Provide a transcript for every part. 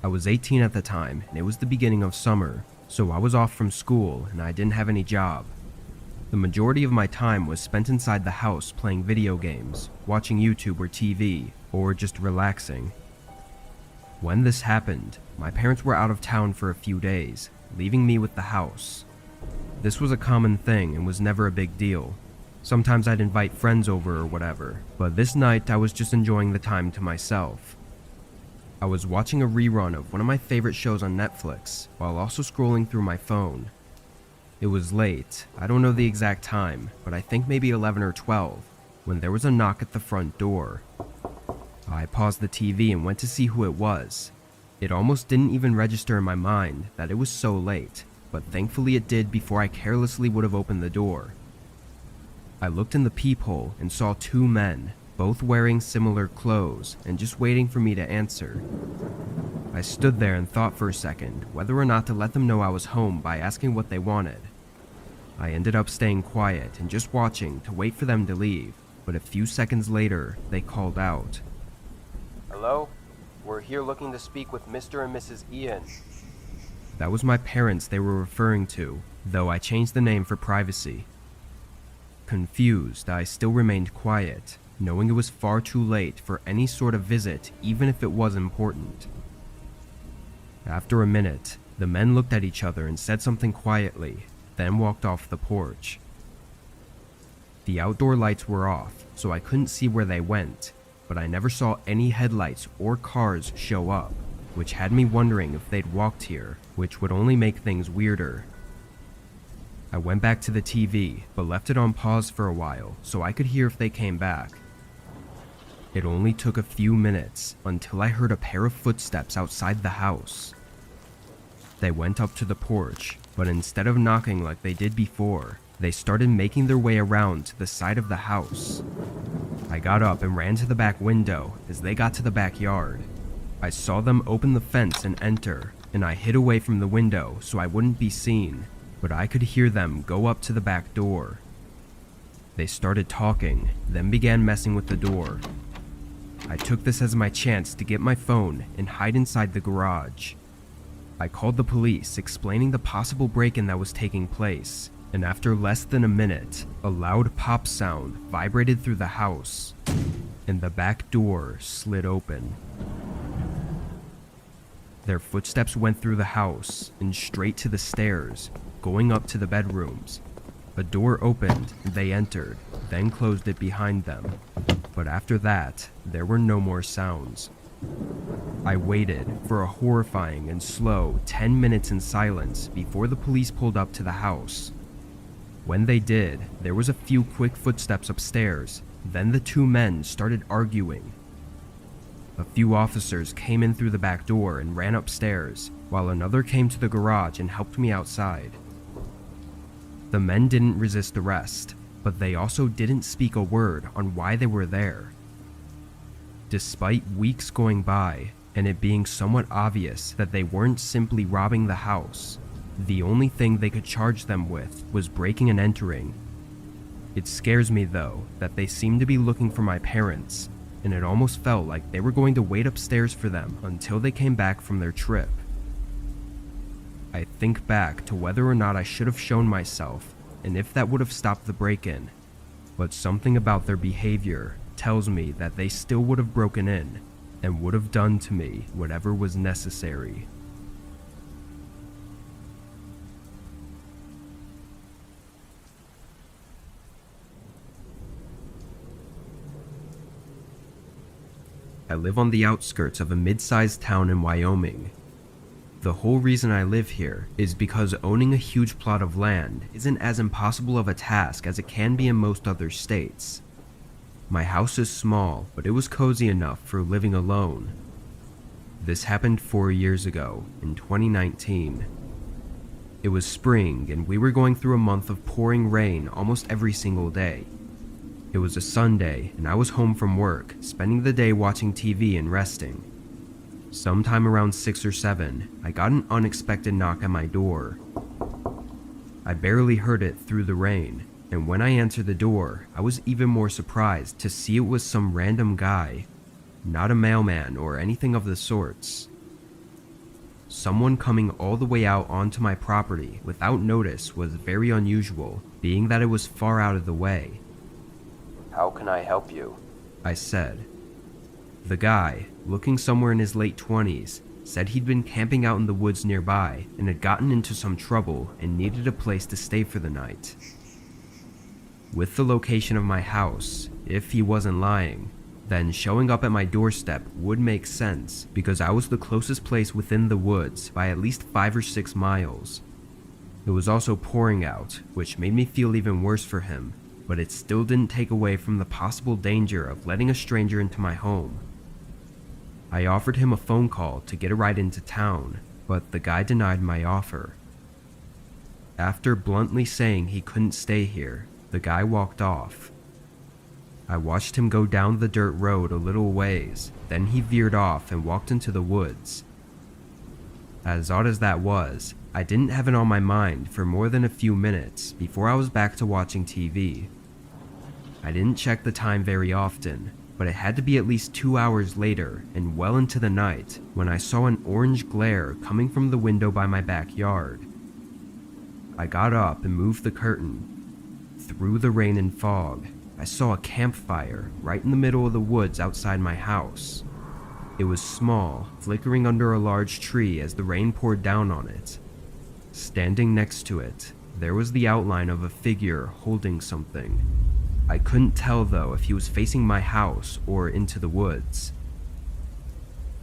I was 18 at the time, and it was the beginning of summer, so I was off from school and I didn't have any job. The majority of my time was spent inside the house playing video games, watching YouTube or TV, or just relaxing. When this happened, my parents were out of town for a few days, leaving me with the house. This was a common thing and was never a big deal. Sometimes I'd invite friends over or whatever, but this night I was just enjoying the time to myself. I was watching a rerun of one of my favorite shows on Netflix, while also scrolling through my phone. It was late, I don't know the exact time, but I think maybe 11 or 12, when there was a knock at the front door. I paused the TV and went to see who it was. It almost didn't even register in my mind that it was so late, but thankfully it did before I carelessly would have opened the door. I looked in the peephole and saw two men, both wearing similar clothes and just waiting for me to answer. I stood there and thought for a second whether or not to let them know I was home by asking what they wanted. I ended up staying quiet and just watching to wait for them to leave, but a few seconds later, they called out. Hello? We're here looking to speak with Mr. and Mrs. Ian. That was my parents they were referring to, though I changed the name for privacy. Confused, I still remained quiet, knowing it was far too late for any sort of visit, even if it was important. After a minute, the men looked at each other and said something quietly, then walked off the porch. The outdoor lights were off, so I couldn't see where they went, but I never saw any headlights or cars show up, which had me wondering if they'd walked here, which would only make things weirder. I went back to the TV, but left it on pause for a while so I could hear if they came back. It only took a few minutes until I heard a pair of footsteps outside the house. They went up to the porch, but instead of knocking like they did before, they started making their way around to the side of the house. I got up and ran to the back window as they got to the backyard. I saw them open the fence and enter, and I hid away from the window so I wouldn't be seen, but I could hear them go up to the back door. They started talking, then began messing with the door. I took this as my chance to get my phone and hide inside the garage. I called the police, explaining the possible break-in that was taking place, and after less than a minute, a loud pop sound vibrated through the house, and the back door slid open. Their footsteps went through the house and straight to the stairs, going up to the bedrooms. A door opened, and they entered, then closed it behind them. But after that, there were no more sounds. I waited for a horrifying and slow 10 minutes in silence before the police pulled up to the house. When they did, there was a few quick footsteps upstairs, then the two men started arguing. A few officers came in through the back door and ran upstairs, while another came to the garage and helped me outside. The men didn't resist arrest, but they also didn't speak a word on why they were there. Despite weeks going by, and it being somewhat obvious that they weren't simply robbing the house, the only thing they could charge them with was breaking and entering. It scares me though that they seemed to be looking for my parents, and it almost felt like they were going to wait upstairs for them until they came back from their trip. I think back to whether or not I should have shown myself and if that would have stopped the break-in, but something about their behavior tells me that they still would have broken in and would have done to me whatever was necessary. I live on the outskirts of a mid-sized town in Wyoming. The whole reason I live here is because owning a huge plot of land isn't as impossible of a task as it can be in most other states. My house is small, but it was cozy enough for living alone. This happened 4 years ago, in 2019. It was spring, and we were going through a month of pouring rain almost every single day. It was a Sunday, and I was home from work, spending the day watching TV and resting. Sometime around 6 or 7, I got an unexpected knock at my door. I barely heard it through the rain, and when I answered the door, I was even more surprised to see it was some random guy, not a mailman or anything of the sorts. Someone coming all the way out onto my property without notice was very unusual, being that it was far out of the way. How can I help you? I said. The guy, looking somewhere in his late 20s, said he'd been camping out in the woods nearby and had gotten into some trouble and needed a place to stay for the night. With the location of my house, if he wasn't lying, then showing up at my doorstep would make sense because I was the closest place within the woods by at least 5 or 6 miles. It was also pouring out, which made me feel even worse for him, but it still didn't take away from the possible danger of letting a stranger into my home. I offered him a phone call to get a ride into town, but the guy denied my offer. After bluntly saying he couldn't stay here, the guy walked off. I watched him go down the dirt road a little ways, then he veered off and walked into the woods. As odd as that was, I didn't have it on my mind for more than a few minutes before I was back to watching TV. I didn't check the time very often, but it had to be at least 2 hours later and well into the night when I saw an orange glare coming from the window by my backyard. I got up and moved the curtain. Through the rain and fog, I saw a campfire right in the middle of the woods outside my house. It was small, flickering under a large tree as the rain poured down on it. Standing next to it, there was the outline of a figure holding something. I couldn't tell though if he was facing my house or into the woods.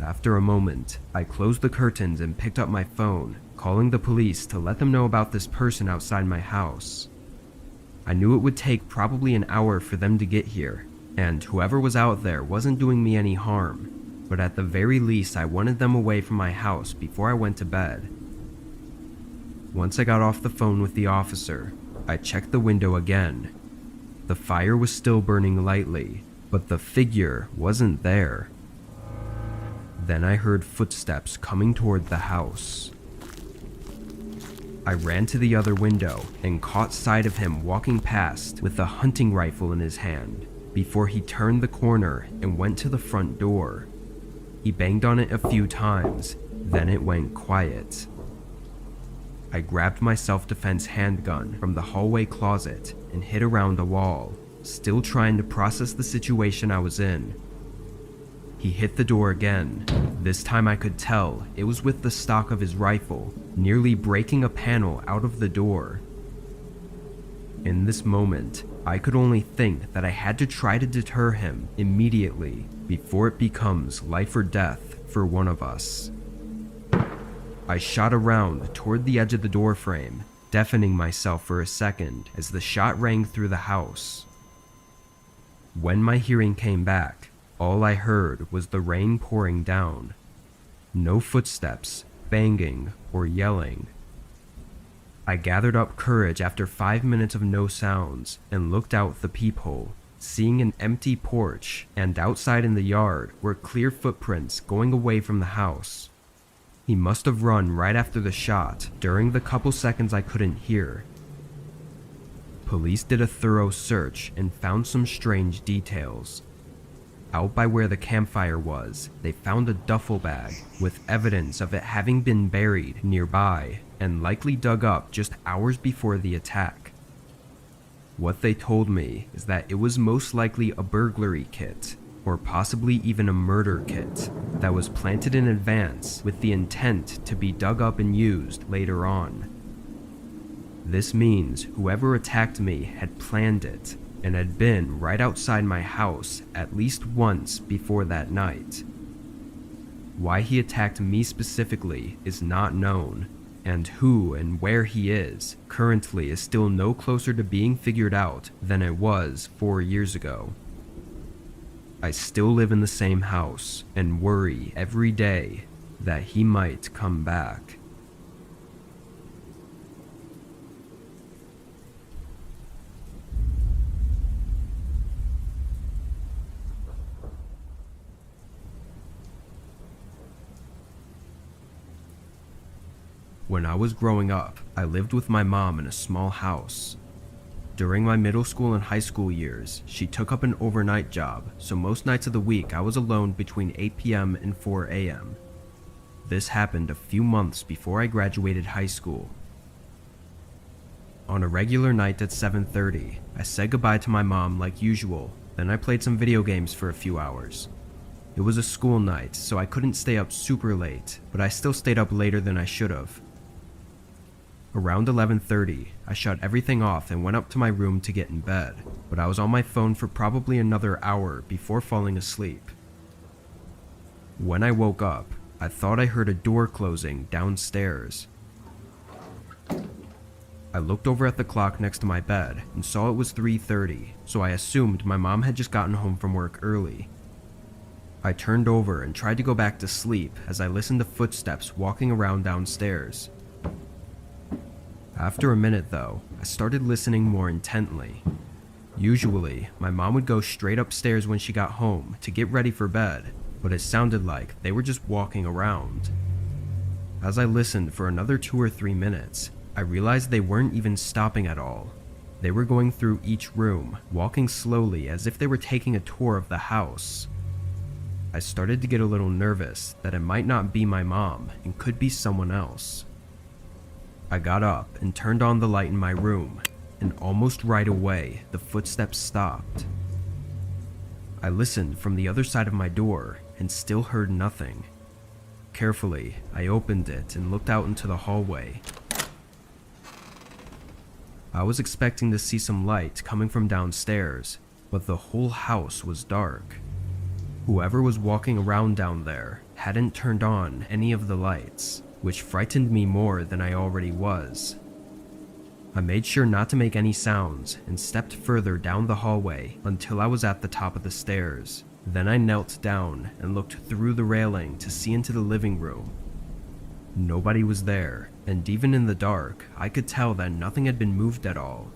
After a moment, I closed the curtains and picked up my phone, calling the police to let them know about this person outside my house. I knew it would take probably an hour for them to get here, and whoever was out there wasn't doing me any harm, but at the very least I wanted them away from my house before I went to bed. Once I got off the phone with the officer, I checked the window again. The fire was still burning lightly, but the figure wasn't there. Then I heard footsteps coming toward the house. I ran to the other window and caught sight of him walking past with a hunting rifle in his hand before he turned the corner and went to the front door. He banged on it a few times, then it went quiet. I grabbed my self-defense handgun from the hallway closet and hid around a wall, still trying to process the situation I was in. He hit the door again. This time I could tell it was with the stock of his rifle, nearly breaking a panel out of the door. In this moment, I could only think that I had to try to deter him immediately before it becomes life or death for one of us. I shot around toward the edge of the doorframe, deafening myself for a second as the shot rang through the house. When my hearing came back, all I heard was the rain pouring down. No footsteps, banging, or yelling. I gathered up courage after 5 minutes of no sounds and looked out the peephole, seeing an empty porch, and outside in the yard were clear footprints going away from the house. He must have run right after the shot during the couple seconds I couldn't hear. Police did a thorough search and found some strange details. Out by where the campfire was, they found a duffel bag with evidence of it having been buried nearby and likely dug up just hours before the attack. What they told me is that it was most likely a burglary kit, or possibly even a murder kit, that was planted in advance with the intent to be dug up and used later on. This means whoever attacked me had planned it and had been right outside my house at least once before that night. Why he attacked me specifically is not known, and who and where he is currently is still no closer to being figured out than it was 4 years ago. I still live in the same house and worry every day that he might come back. When I was growing up, I lived with my mom in a small house. During my middle school and high school years, she took up an overnight job, so most nights of the week I was alone between 8 p.m. and 4 a.m. This happened a few months before I graduated high school. On a regular night at 7:30, I said goodbye to my mom like usual, then I played some video games for a few hours. It was a school night, so I couldn't stay up super late, but I still stayed up later than I should have. Around 11:30, I shut everything off and went up to my room to get in bed, but I was on my phone for probably another hour before falling asleep. When I woke up, I thought I heard a door closing downstairs. I looked over at the clock next to my bed and saw it was 3:30, so I assumed my mom had just gotten home from work early. I turned over and tried to go back to sleep as I listened to footsteps walking around downstairs. After a minute though, I started listening more intently. Usually, my mom would go straight upstairs when she got home to get ready for bed, but it sounded like they were just walking around. As I listened for another 2 or 3 minutes, I realized they weren't even stopping at all. They were going through each room, walking slowly as if they were taking a tour of the house. I started to get a little nervous that it might not be my mom and could be someone else. I got up and turned on the light in my room, and almost right away, the footsteps stopped. I listened from the other side of my door and still heard nothing. Carefully, I opened it and looked out into the hallway. I was expecting to see some light coming from downstairs, but the whole house was dark. Whoever was walking around down there hadn't turned on any of the lights, which frightened me more than I already was. I made sure not to make any sounds and stepped further down the hallway until I was at the top of the stairs. Then I knelt down and looked through the railing to see into the living room. Nobody was there, and even in the dark, I could tell that nothing had been moved at all.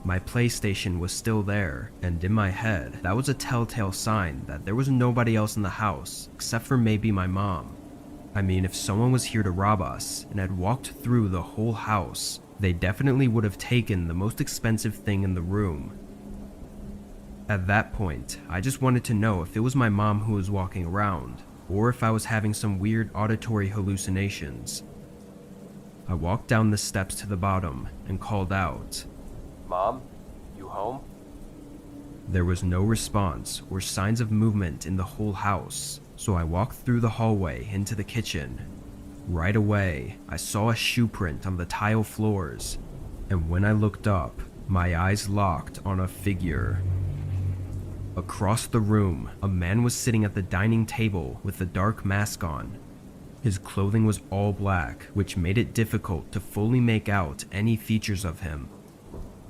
My PlayStation was still there, and in my head, that was a telltale sign that there was nobody else in the house except for maybe my mom. I mean, if someone was here to rob us and had walked through the whole house, they definitely would have taken the most expensive thing in the room. At that point, I just wanted to know if it was my mom who was walking around, or if I was having some weird auditory hallucinations. I walked down the steps to the bottom and called out, Mom, you home? There was no response or signs of movement in the whole house, so I walked through the hallway into the kitchen. Right away, I saw a shoe print on the tile floors, and when I looked up, my eyes locked on a figure. Across the room, a man was sitting at the dining table with a dark mask on. His clothing was all black, which made it difficult to fully make out any features of him.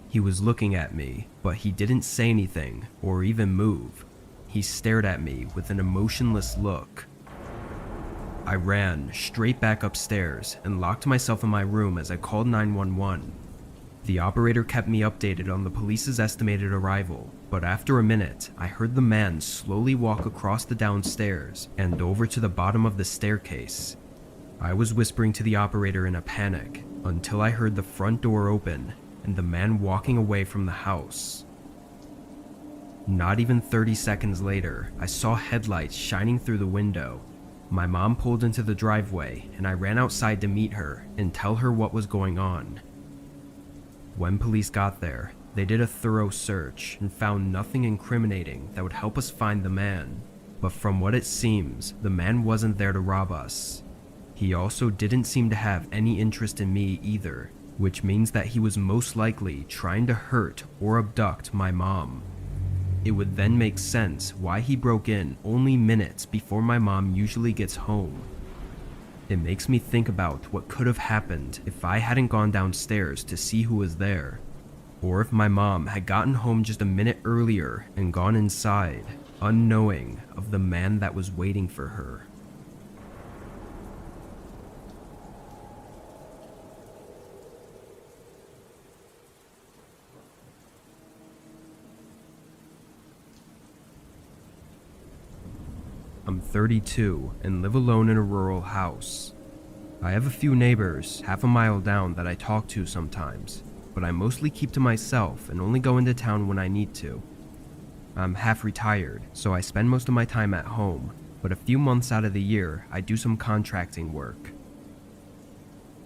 He was looking at me, but he didn't say anything or even move. He stared at me with an emotionless look. I ran straight back upstairs and locked myself in my room as I called 911. The operator kept me updated on the police's estimated arrival, but after a minute, I heard the man slowly walk across the downstairs and over to the bottom of the staircase. I was whispering to the operator in a panic until I heard the front door open and the man walking away from the house. Not even 30 seconds later, I saw headlights shining through the window. My mom pulled into the driveway and I ran outside to meet her and tell her what was going on. When police got there, they did a thorough search and found nothing incriminating that would help us find the man. But from what it seems, the man wasn't there to rob us. He also didn't seem to have any interest in me either, which means that he was most likely trying to hurt or abduct my mom. It would then make sense why he broke in only minutes before my mom usually gets home. It makes me think about what could have happened if I hadn't gone downstairs to see who was there, or if my mom had gotten home just a minute earlier and gone inside, unknowing of the man that was waiting for her. I'm 32 and live alone in a rural house. I have a few neighbors half a mile down that I talk to sometimes, but I mostly keep to myself and only go into town when I need to. I'm half retired, so I spend most of my time at home, but a few months out of the year, I do some contracting work.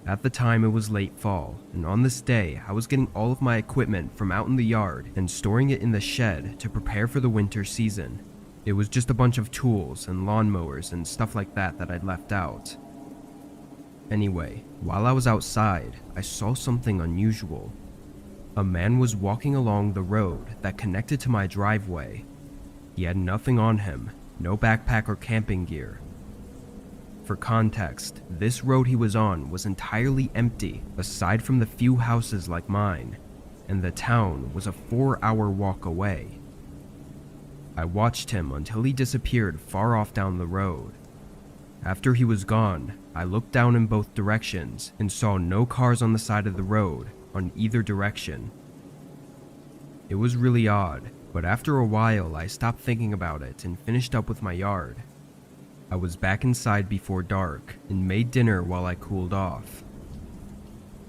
At the time, it was late fall, and on this day, I was getting all of my equipment from out in the yard and storing it in the shed to prepare for the winter season. It was just a bunch of tools and lawnmowers and stuff like that I'd left out. Anyway, while I was outside, I saw something unusual. A man was walking along the road that connected to my driveway. He had nothing on him, no backpack or camping gear. For context, this road he was on was entirely empty aside from the few houses like mine, and the town was a 4-hour walk away. I watched him until he disappeared far off down the road. After he was gone, I looked down in both directions and saw no cars on the side of the road on either direction. It was really odd, but after a while I stopped thinking about it and finished up with my yard. I was back inside before dark and made dinner while I cooled off.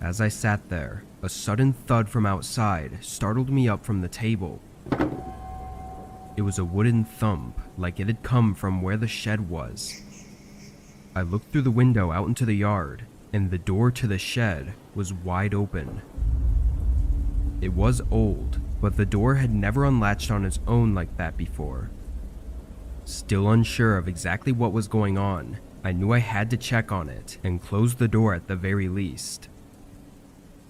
As I sat there, a sudden thud from outside startled me up from the table. It was a wooden thump, like it had come from where the shed was. I looked through the window out into the yard, and the door to the shed was wide open. It was old, but the door had never unlatched on its own like that before. Still unsure of exactly what was going on, I knew I had to check on it and close the door at the very least.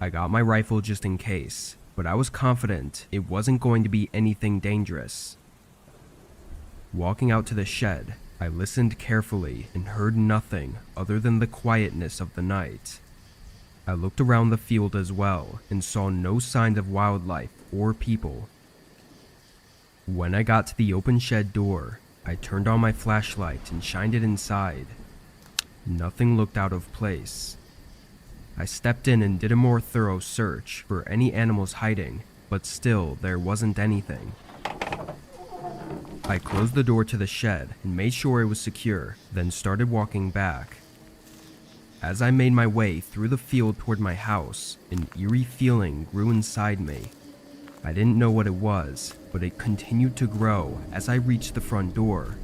I got my rifle just in case, but I was confident it wasn't going to be anything dangerous. Walking out to the shed, I listened carefully and heard nothing other than the quietness of the night. I looked around the field as well and saw no signs of wildlife or people. When I got to the open shed door, I turned on my flashlight and shined it inside. Nothing looked out of place. I stepped in and did a more thorough search for any animals hiding, but still there wasn't anything. I closed the door to the shed and made sure it was secure, then started walking back. As I made my way through the field toward my house, an eerie feeling grew inside me. I didn't know what it was, but it continued to grow as I reached the front door.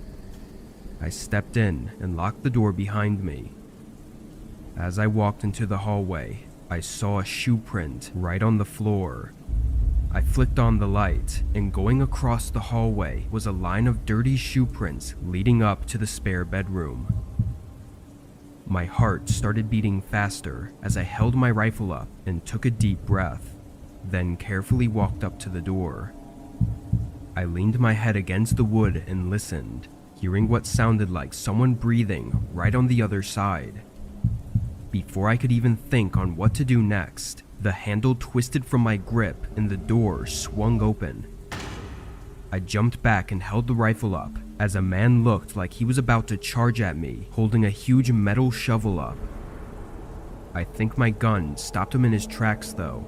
I stepped in and locked the door behind me. As I walked into the hallway, I saw a shoe print right on the floor. I flicked on the light, and going across the hallway was a line of dirty shoe prints leading up to the spare bedroom. My heart started beating faster as I held my rifle up and took a deep breath, then carefully walked up to the door. I leaned my head against the wood and listened, hearing what sounded like someone breathing right on the other side. Before I could even think on what to do next, the handle twisted from my grip and the door swung open. I jumped back and held the rifle up as a man looked like he was about to charge at me, holding a huge metal shovel up. I think my gun stopped him in his tracks though.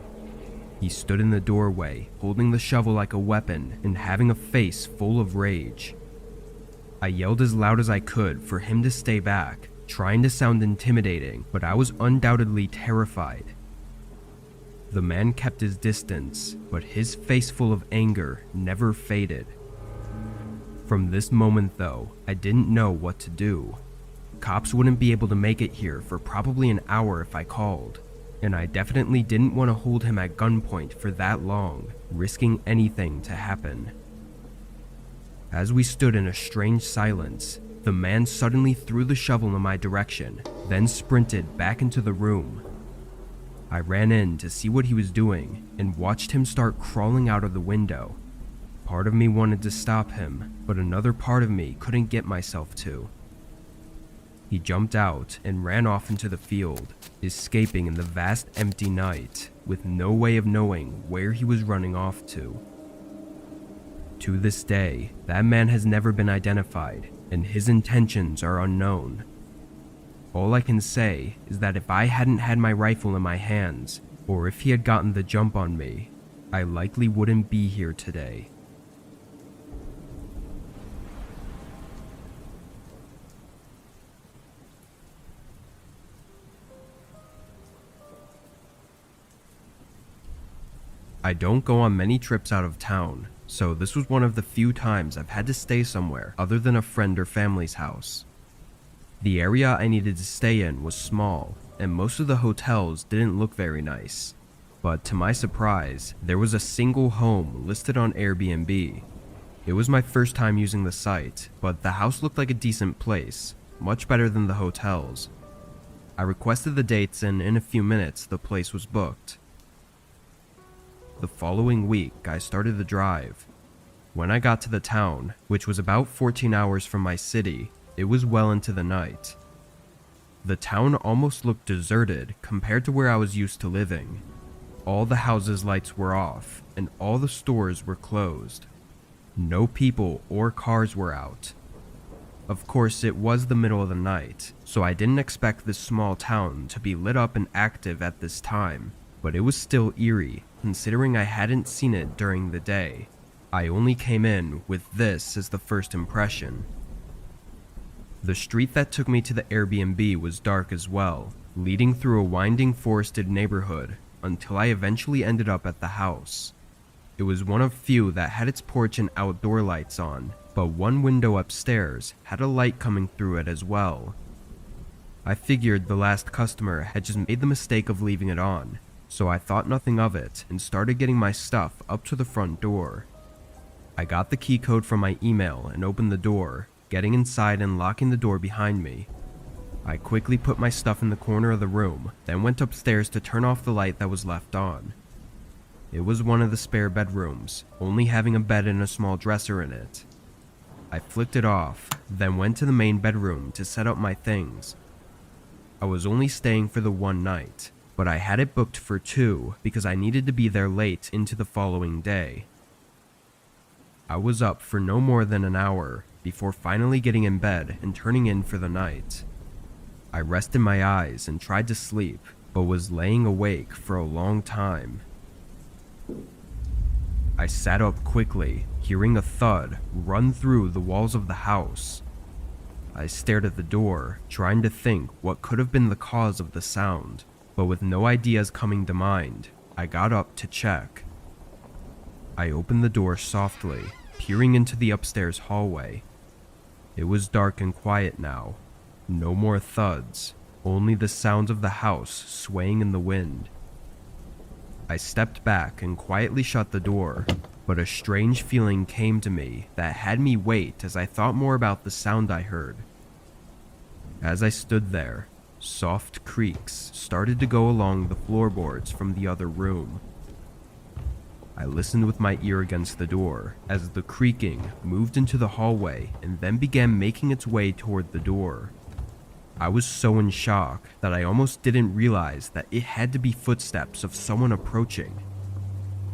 He stood in the doorway, holding the shovel like a weapon and having a face full of rage. I yelled as loud as I could for him to stay back, trying to sound intimidating, but I was undoubtedly terrified. The man kept his distance, but his face full of anger never faded. From this moment though, I didn't know what to do. Cops wouldn't be able to make it here for probably an hour if I called, and I definitely didn't want to hold him at gunpoint for that long, risking anything to happen. As we stood in a strange silence, the man suddenly threw the shovel in my direction, then sprinted back into the room. I ran in to see what he was doing and watched him start crawling out of the window. Part of me wanted to stop him, but another part of me couldn't get myself to. He jumped out and ran off into the field, escaping in the vast empty night, with no way of knowing where he was running off to. To this day, that man has never been identified, and his intentions are unknown. All I can say is that if I hadn't had my rifle in my hands, or if he had gotten the jump on me, I likely wouldn't be here today. I don't go on many trips out of town, so this was one of the few times I've had to stay somewhere other than a friend or family's house. The area I needed to stay in was small, and most of the hotels didn't look very nice. But to my surprise, there was a single home listed on Airbnb. It was my first time using the site, but the house looked like a decent place, much better than the hotels. I requested the dates, and in a few minutes the place was booked. The following week, I started the drive. When I got to the town, which was about 14 hours from my city, it was well into the night. The town almost looked deserted compared to where I was used to living. All the houses' lights were off, and all the stores were closed. No people or cars were out. Of course, it was the middle of the night, so I didn't expect this small town to be lit up and active at this time, but it was still eerie, considering I hadn't seen it during the day. I only came in with this as the first impression. The street that took me to the Airbnb was dark as well, leading through a winding forested neighborhood until I eventually ended up at the house. It was one of few that had its porch and outdoor lights on, but one window upstairs had a light coming through it as well. I figured the last customer had just made the mistake of leaving it on, so I thought nothing of it and started getting my stuff up to the front door. I got the key code from my email and opened the door, getting inside and locking the door behind me. I quickly put my stuff in the corner of the room, then went upstairs to turn off the light that was left on. It was one of the spare bedrooms, only having a bed and a small dresser in it. I flicked it off, then went to the main bedroom to set up my things. I was only staying for the one night, but I had it booked for 2 because I needed to be there late into the following day. I was up for no more than an hour before finally getting in bed and turning in for the night. I rested my eyes and tried to sleep, but was laying awake for a long time. I sat up quickly, hearing a thud run through the walls of the house. I stared at the door, trying to think what could have been the cause of the sound, but with no ideas coming to mind, I got up to check. I opened the door softly, peering into the upstairs hallway. It was dark and quiet now. No more thuds, only the sounds of the house swaying in the wind. I stepped back and quietly shut the door, but a strange feeling came to me that had me wait as I thought more about the sound I heard. As I stood there, soft creaks started to go along the floorboards from the other room. I listened with my ear against the door as the creaking moved into the hallway and then began making its way toward the door. I was so in shock that I almost didn't realize that it had to be footsteps of someone approaching.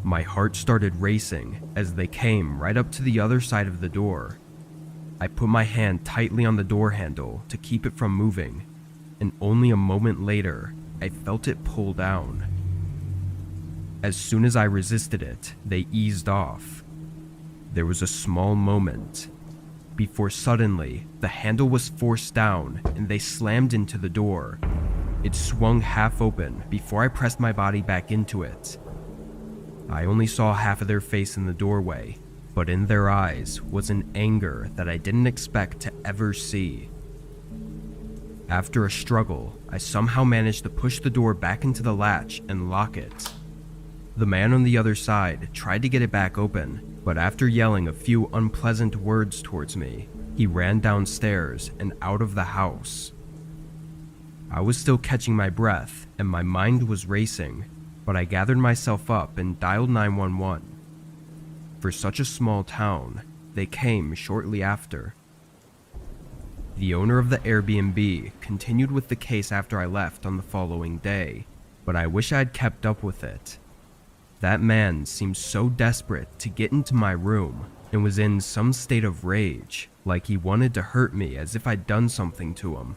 My heart started racing as they came right up to the other side of the door. I put my hand tightly on the door handle to keep it from moving, and only a moment later, I felt it pull down. As soon as I resisted it, they eased off. There was a small moment before suddenly the handle was forced down and they slammed into the door. It swung half open before I pressed my body back into it. I only saw half of their face in the doorway, but in their eyes was an anger that I didn't expect to ever see. After a struggle, I somehow managed to push the door back into the latch and lock it. The man on the other side tried to get it back open, but after yelling a few unpleasant words towards me, he ran downstairs and out of the house. I was still catching my breath and my mind was racing, but I gathered myself up and dialed 911. For such a small town, they came shortly after. The owner of the Airbnb continued with the case after I left on the following day, but I wish I had kept up with it. That man seemed so desperate to get into my room and was in some state of rage, like he wanted to hurt me as if I'd done something to him.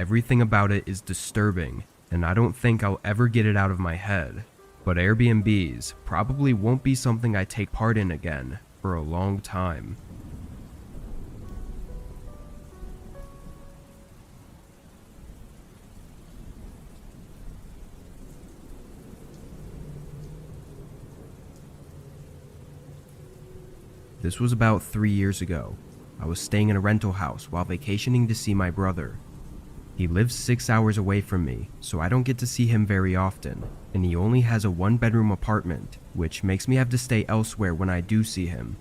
Everything about it is disturbing, and I don't think I'll ever get it out of my head, but Airbnbs probably won't be something I take part in again for a long time. This was about 3 years ago. I was staying in a rental house while vacationing to see my brother. He lives 6 hours away from me, so I don't get to see him very often, and he only has a 1-bedroom apartment, which makes me have to stay elsewhere when I do see him.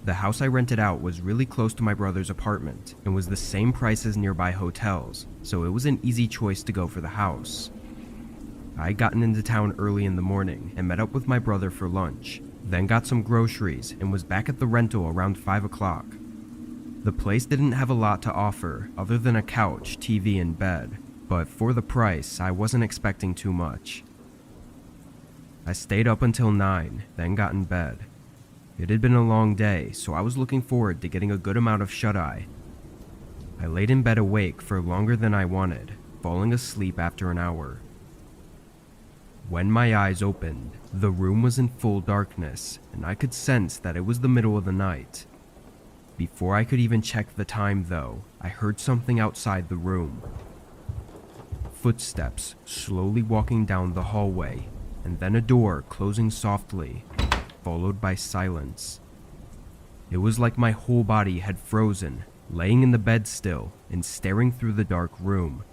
The house I rented out was really close to my brother's apartment and was the same price as nearby hotels, so it was an easy choice to go for the house. I had gotten into town early in the morning and met up with my brother for lunch, then got some groceries and was back at the rental around 5 o'clock. The place didn't have a lot to offer other than a couch, TV, and bed, but for the price, I wasn't expecting too much. I stayed up until 9, then got in bed. It had been a long day, so I was looking forward to getting a good amount of shut-eye. I laid in bed awake for longer than I wanted, falling asleep after an hour. When my eyes opened, the room was in full darkness, and I could sense that it was the middle of the night. Before I could even check the time, though, I heard something outside the room. Footsteps slowly walking down the hallway, and then a door closing softly, followed by silence. It was like my whole body had frozen, laying in the bed still and staring through the dark room.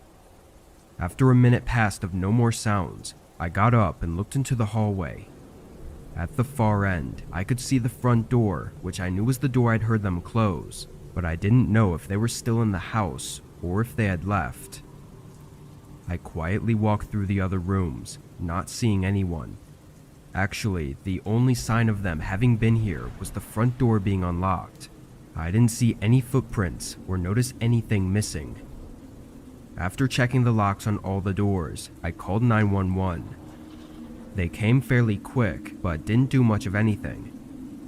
After a minute passed of no more sounds, I got up and looked into the hallway. At the far end, I could see the front door, which I knew was the door I'd heard them close, but I didn't know if they were still in the house or if they had left. I quietly walked through the other rooms, not seeing anyone. Actually, the only sign of them having been here was the front door being unlocked. I didn't see any footprints or notice anything missing. After checking the locks on all the doors, I called 911. They came fairly quick, but didn't do much of anything.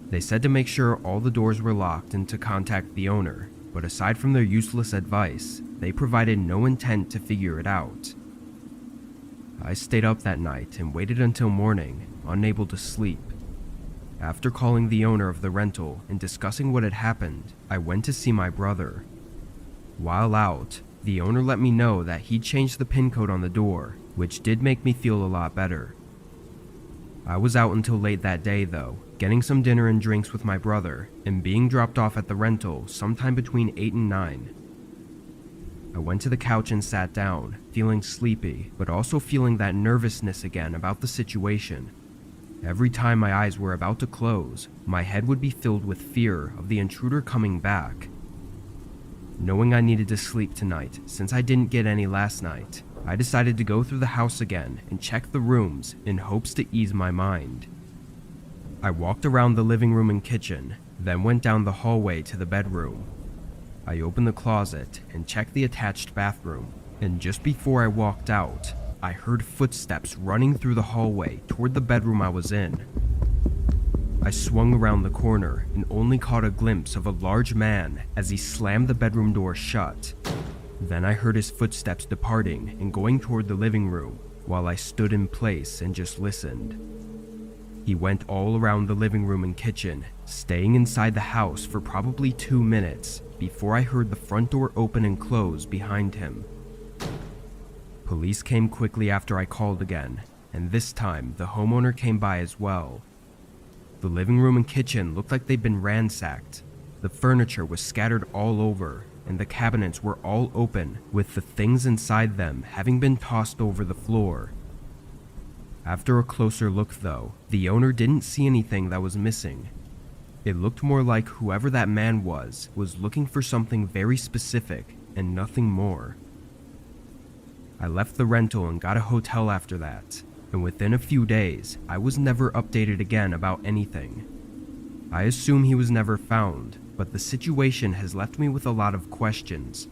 They said to make sure all the doors were locked and to contact the owner, but aside from their useless advice, they provided no intent to figure it out. I stayed up that night and waited until morning, unable to sleep. After calling the owner of the rental and discussing what had happened, I went to see my brother. While out, the owner let me know that he'd changed the PIN code on the door, which did make me feel a lot better. I was out until late that day though, getting some dinner and drinks with my brother, and being dropped off at the rental sometime between 8 and 9. I went to the couch and sat down, feeling sleepy, but also feeling that nervousness again about the situation. Every time my eyes were about to close, my head would be filled with fear of the intruder coming back. Knowing I needed to sleep tonight, since I didn't get any last night, I decided to go through the house again and check the rooms in hopes to ease my mind. I walked around the living room and kitchen, then went down the hallway to the bedroom. I opened the closet and checked the attached bathroom, and just before I walked out, I heard footsteps running through the hallway toward the bedroom I was in. I swung around the corner and only caught a glimpse of a large man as he slammed the bedroom door shut. Then I heard his footsteps departing and going toward the living room, while I stood in place and just listened. He went all around the living room and kitchen, staying inside the house for probably 2 minutes before I heard the front door open and close behind him. Police came quickly after I called again, and this time the homeowner came by as well. The living room and kitchen looked like they'd been ransacked. The furniture was scattered all over, and the cabinets were all open, with the things inside them having been tossed over the floor. After a closer look though, the owner didn't see anything that was missing. It looked more like whoever that man was looking for something very specific and nothing more. I left the rental and got a hotel after that, and within a few days, I was never updated again about anything. I assume he was never found, but the situation has left me with a lot of questions.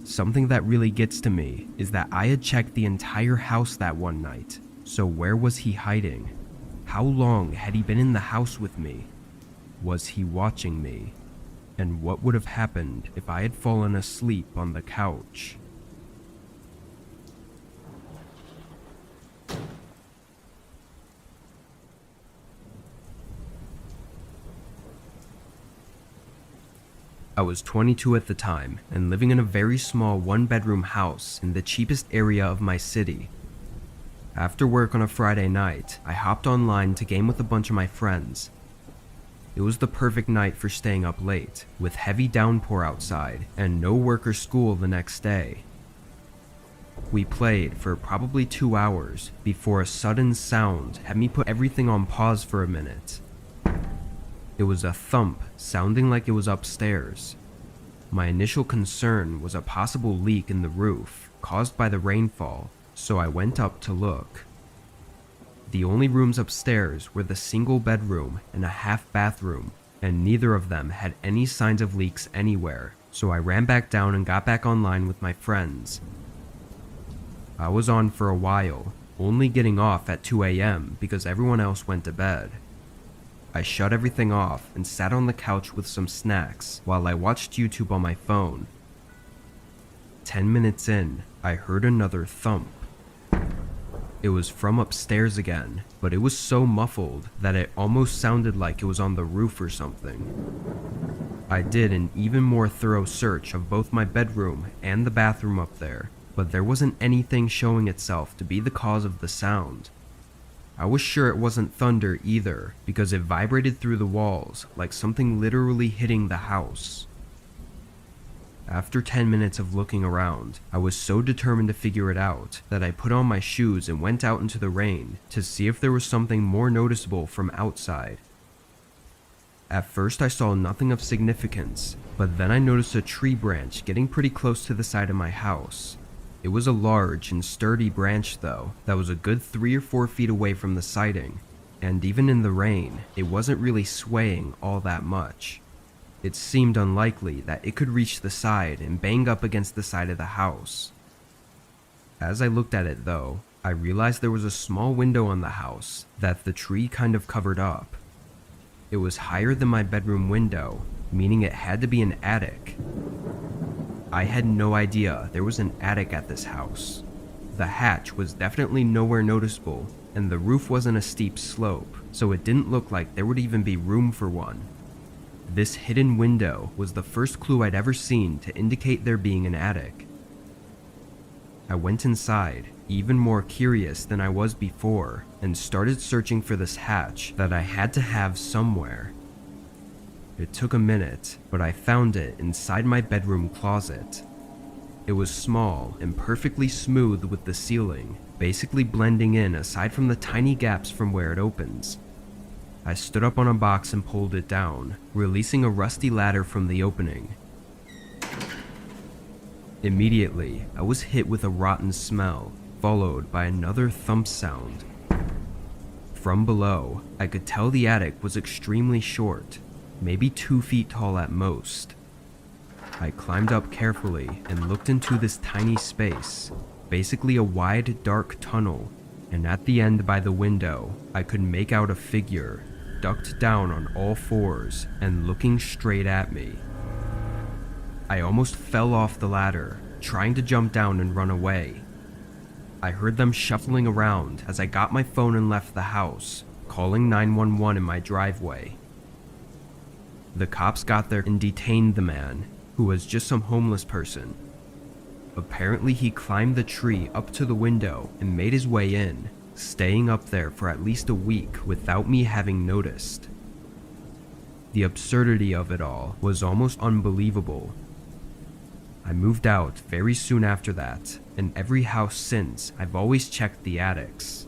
Something that really gets to me is that I had checked the entire house that one night, so where was he hiding? How long had he been in the house with me? Was he watching me? And what would have happened if I had fallen asleep on the couch? I was 22 at the time and living in a very small 1-bedroom house in the cheapest area of my city. After work on a Friday night, I hopped online to game with a bunch of my friends. It was the perfect night for staying up late, with heavy downpour outside and no work or school the next day. We played for probably 2 hours before a sudden sound had me put everything on pause for a minute. It was a thump sounding like it was upstairs. My initial concern was a possible leak in the roof caused by the rainfall, so I went up to look. The only rooms upstairs were the single bedroom and a half bathroom, and neither of them had any signs of leaks anywhere, so I ran back down and got back online with my friends. I was on for a while, only getting off at 2 a.m. because everyone else went to bed. I shut everything off and sat on the couch with some snacks while I watched YouTube on my phone. 10 minutes in, I heard another thump. It was from upstairs again, but it was so muffled that it almost sounded like it was on the roof or something. I did an even more thorough search of both my bedroom and the bathroom up there, but there wasn't anything showing itself to be the cause of the sound. I was sure it wasn't thunder either, because it vibrated through the walls like something literally hitting the house. After 10 minutes of looking around, I was so determined to figure it out that I put on my shoes and went out into the rain to see if there was something more noticeable from outside. At first I saw nothing of significance, but then I noticed a tree branch getting pretty close to the side of my house. It was a large and sturdy branch though, that was a good 3 or 4 feet away from the siding, and even in the rain, it wasn't really swaying all that much. It seemed unlikely that it could reach the side and bang up against the side of the house. As I looked at it though, I realized there was a small window on the house that the tree kind of covered up. It was higher than my bedroom window, meaning it had to be an attic. I had no idea there was an attic at this house. The hatch was definitely nowhere noticeable, and the roof wasn't a steep slope, so it didn't look like there would even be room for one. This hidden window was the first clue I'd ever seen to indicate there being an attic. I went inside, even more curious than I was before, and started searching for this hatch that I had to have somewhere. It took a minute, but I found it inside my bedroom closet. It was small and perfectly smooth with the ceiling, basically blending in aside from the tiny gaps from where it opens. I stood up on a box and pulled it down, releasing a rusty ladder from the opening. Immediately, I was hit with a rotten smell, followed by another thump sound. From below, I could tell the attic was extremely short, maybe 2 feet tall at most. I climbed up carefully and looked into this tiny space, basically a wide, dark tunnel, and at the end by the window, I could make out a figure, ducked down on all fours and looking straight at me. I almost fell off the ladder, trying to jump down and run away. I heard them shuffling around as I got my phone and left the house, calling 911 in my driveway. The cops got there and detained the man, who was just some homeless person. Apparently he climbed the tree up to the window and made his way in, staying up there for at least a week without me having noticed. The absurdity of it all was almost unbelievable. I moved out very soon after that, and every house since I've always checked the attics.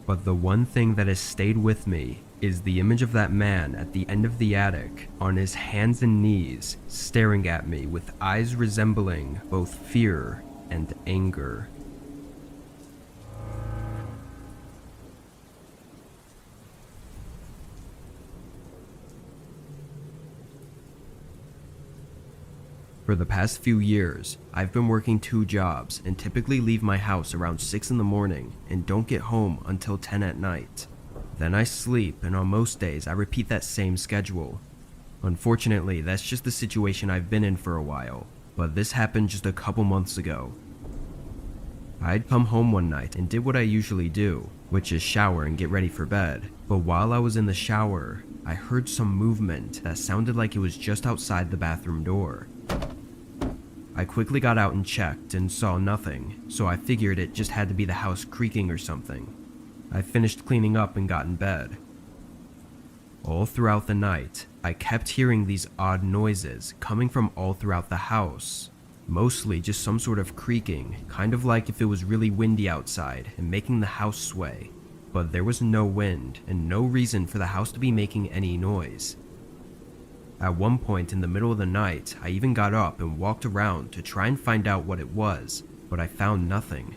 But the one thing that has stayed with me is the image of that man at the end of the attic, on his hands and knees, staring at me with eyes resembling both fear and anger. For the past few years, I've been working 2 jobs and typically leave my house around 6 in the morning and don't get home until 10 at night. Then I sleep, and on most days I repeat that same schedule. Unfortunately, that's just the situation I've been in for a while, but this happened just a couple months ago. I'd come home one night and did what I usually do, which is shower and get ready for bed, but while I was in the shower, I heard some movement that sounded like it was just outside the bathroom door. I quickly got out and checked and saw nothing, so I figured it just had to be the house creaking or something. I finished cleaning up and got in bed. All throughout the night, I kept hearing these odd noises coming from all throughout the house. Mostly just some sort of creaking, kind of like if it was really windy outside and making the house sway. But there was no wind and no reason for the house to be making any noise. At one point in the middle of the night, I even got up and walked around to try and find out what it was, but I found nothing.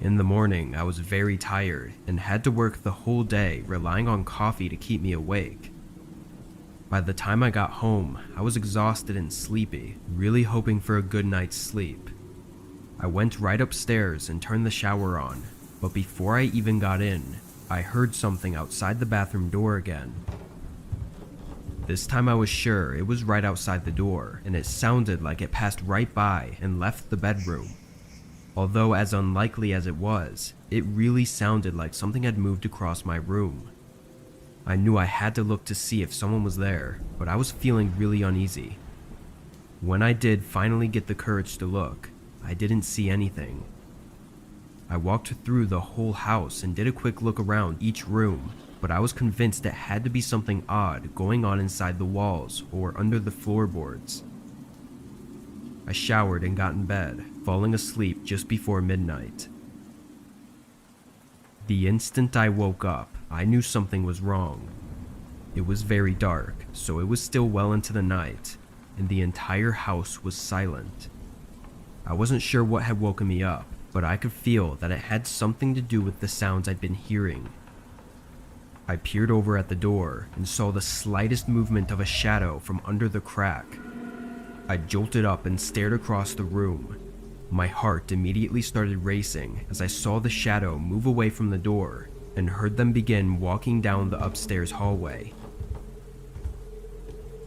In the morning, I was very tired and had to work the whole day relying on coffee to keep me awake. By the time I got home, I was exhausted and sleepy, really hoping for a good night's sleep. I went right upstairs and turned the shower on, but before I even got in, I heard something outside the bathroom door again. This time I was sure it was right outside the door, and it sounded like it passed right by and left the bedroom. Although as unlikely as it was, it really sounded like something had moved across my room. I knew I had to look to see if someone was there, but I was feeling really uneasy. When I did finally get the courage to look, I didn't see anything. I walked through the whole house and did a quick look around each room, but I was convinced it had to be something odd going on inside the walls or under the floorboards. I showered and got in bed, falling asleep just before midnight. The instant I woke up, I knew something was wrong. It was very dark, so it was still well into the night, and the entire house was silent. I wasn't sure what had woken me up, but I could feel that it had something to do with the sounds I'd been hearing. I peered over at the door and saw the slightest movement of a shadow from under the crack. I jolted up and stared across the room. My heart immediately started racing as I saw the shadow move away from the door and heard them begin walking down the upstairs hallway.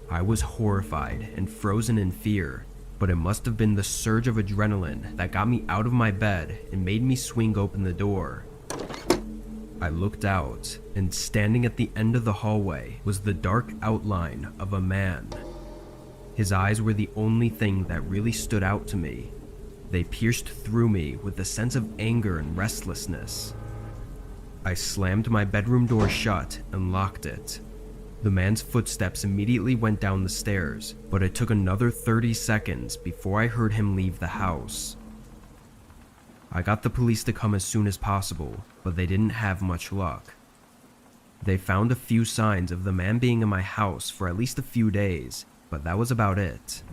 I was horrified and frozen in fear, but it must have been the surge of adrenaline that got me out of my bed and made me swing open the door. I looked out, and standing at the end of the hallway was the dark outline of a man. His eyes were the only thing that really stood out to me. They pierced through me with a sense of anger and restlessness. I slammed my bedroom door shut and locked it. The man's footsteps immediately went down the stairs, but it took another 30 seconds before I heard him leave the house. I got the police to come as soon as possible, but they didn't have much luck. They found a few signs of the man being in my house for at least a few days, but that was about it.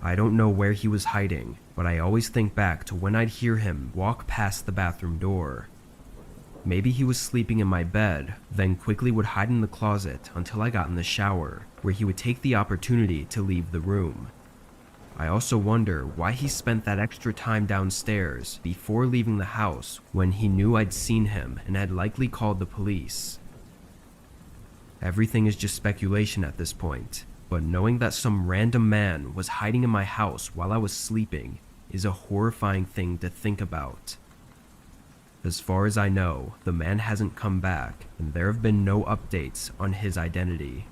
I don't know where he was hiding, but I always think back to when I'd hear him walk past the bathroom door. Maybe he was sleeping in my bed, then quickly would hide in the closet until I got in the shower, where he would take the opportunity to leave the room. I also wonder why he spent that extra time downstairs before leaving the house when he knew I'd seen him and had likely called the police. Everything is just speculation at this point, but knowing that some random man was hiding in my house while I was sleeping is a horrifying thing to think about. As far as I know, the man hasn't come back, and there have been no updates on his identity.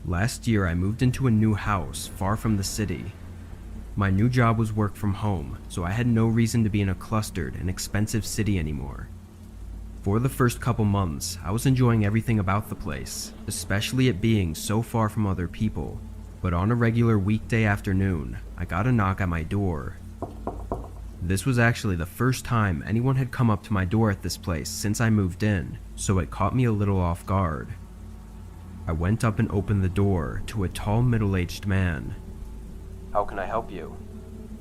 Last year I moved into a new house far from the city. My new job was work from home, so I had no reason to be in a clustered and expensive city anymore. For the first couple months, I was enjoying everything about the place, especially it being so far from other people. But on a regular weekday afternoon, I got a knock at my door. This was actually the first time anyone had come up to my door at this place since I moved in, so it caught me a little off guard. I went up and opened the door to a tall middle-aged man. How can I help you?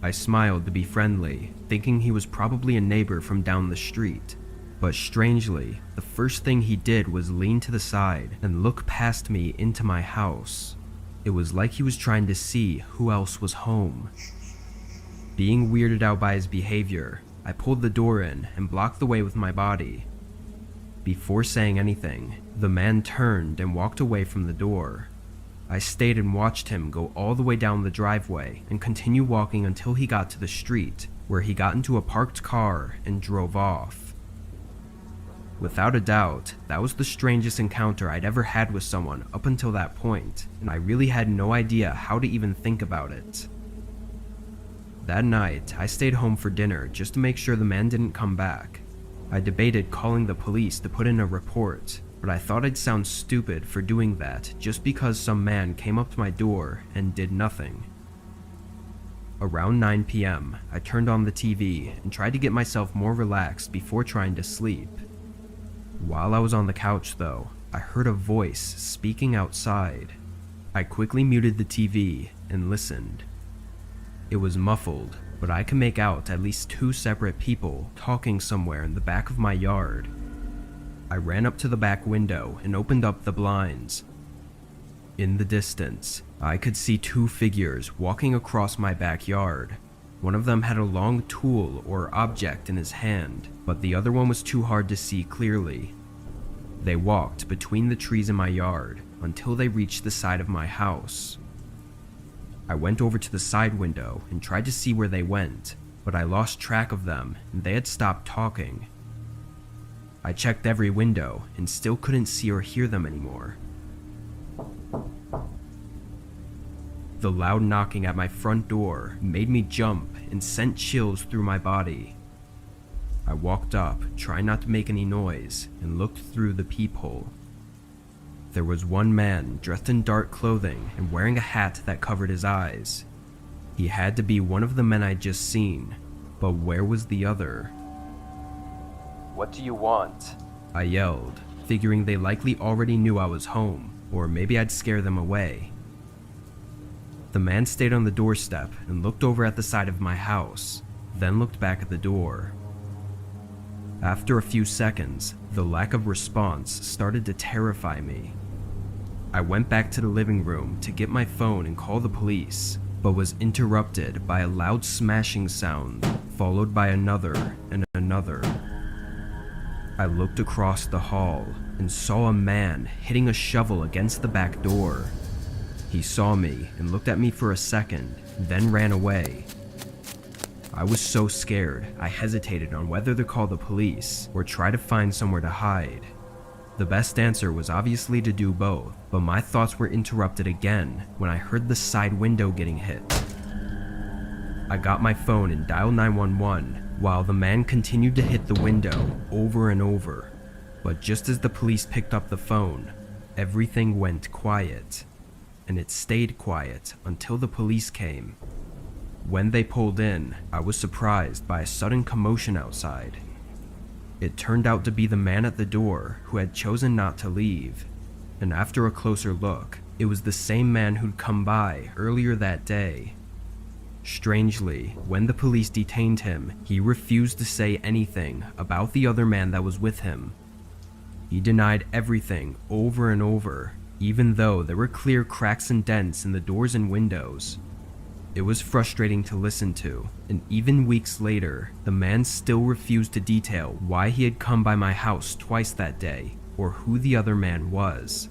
I smiled to be friendly, thinking he was probably a neighbor from down the street. But strangely, the first thing he did was lean to the side and look past me into my house. It was like he was trying to see who else was home. Being weirded out by his behavior, I pulled the door in and blocked the way with my body. Before saying anything, the man turned and walked away from the door. I stayed and watched him go all the way down the driveway and continue walking until he got to the street, where he got into a parked car and drove off. Without a doubt, that was the strangest encounter I'd ever had with someone up until that point, and I really had no idea how to even think about it. That night, I stayed home for dinner just to make sure the man didn't come back. I debated calling the police to put in a report, but I thought I'd sound stupid for doing that just because some man came up to my door and did nothing. Around 9 p.m., I turned on the TV and tried to get myself more relaxed before trying to sleep. While I was on the couch though, I heard a voice speaking outside. I quickly muted the TV and listened. It was muffled, but I could make out at least two separate people talking somewhere in the back of my yard. I ran up to the back window and opened up the blinds. In the distance, I could see two figures walking across my backyard. One of them had a long tool or object in his hand, but the other one was too hard to see clearly. They walked between the trees in my yard until they reached the side of my house. I went over to the side window and tried to see where they went, but I lost track of them and they had stopped talking. I checked every window and still couldn't see or hear them anymore. The loud knocking at my front door made me jump and sent chills through my body. I walked up, trying not to make any noise, and looked through the peephole. There was one man dressed in dark clothing and wearing a hat that covered his eyes. He had to be one of the men I'd just seen, but where was the other? What do you want? I yelled, figuring they likely already knew I was home, or maybe I'd scare them away. The man stayed on the doorstep and looked over at the side of my house, then looked back at the door. After a few seconds, the lack of response started to terrify me. I went back to the living room to get my phone and call the police, but was interrupted by a loud smashing sound, followed by another and another. I looked across the hall and saw a man hitting a shovel against the back door. He saw me and looked at me for a second, then ran away. I was so scared, I hesitated on whether to call the police or try to find somewhere to hide. The best answer was obviously to do both, but my thoughts were interrupted again when I heard the side window getting hit. I got my phone and dialed 911 while the man continued to hit the window over and over. But just as the police picked up the phone, everything went quiet. And it stayed quiet until the police came. When they pulled in, I was surprised by a sudden commotion outside. It turned out to be the man at the door who had chosen not to leave, and after a closer look, it was the same man who'd come by earlier that day. Strangely, when the police detained him, he refused to say anything about the other man that was with him. He denied everything over and over, even though there were clear cracks and dents in the doors and windows. It was frustrating to listen to, and even weeks later, the man still refused to detail why he had come by my house twice that day, or who the other man was.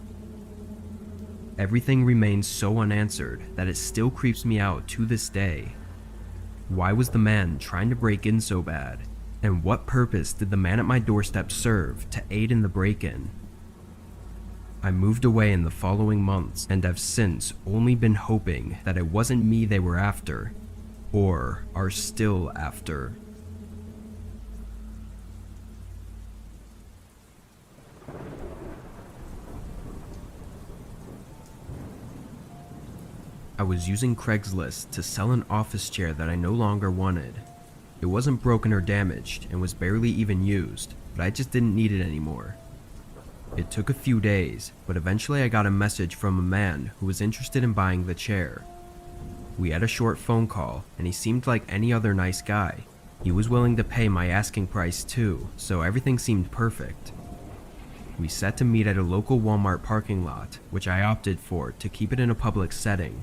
Everything remains so unanswered that it still creeps me out to this day. Why was the man trying to break in so bad? And what purpose did the man at my doorstep serve to aid in the break-in? I moved away in the following months and have since only been hoping that it wasn't me they were after, or are still after. I was using Craigslist to sell an office chair that I no longer wanted. It wasn't broken or damaged and was barely even used, but I just didn't need it anymore. It took a few days, but eventually I got a message from a man who was interested in buying the chair. We had a short phone call, and he seemed like any other nice guy. He was willing to pay my asking price too, so everything seemed perfect. We set to meet at a local Walmart parking lot, which I opted for to keep it in a public setting.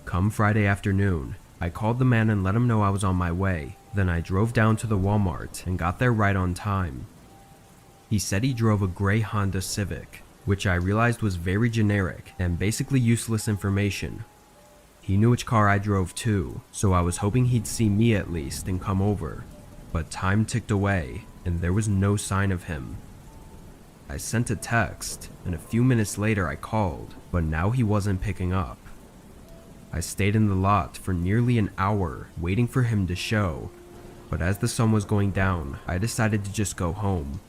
Come Friday afternoon, I called the man and let him know I was on my way. Then I drove down to the Walmart and got there right on time. He said he drove a gray Honda Civic, which I realized was very generic and basically useless information. He knew which car I drove too, so I was hoping he'd see me at least and come over. But time ticked away, and there was no sign of him. I sent a text, and a few minutes later I called, but now he wasn't picking up. I stayed in the lot for nearly an hour waiting for him to show, but as the sun was going down, I decided to just go home.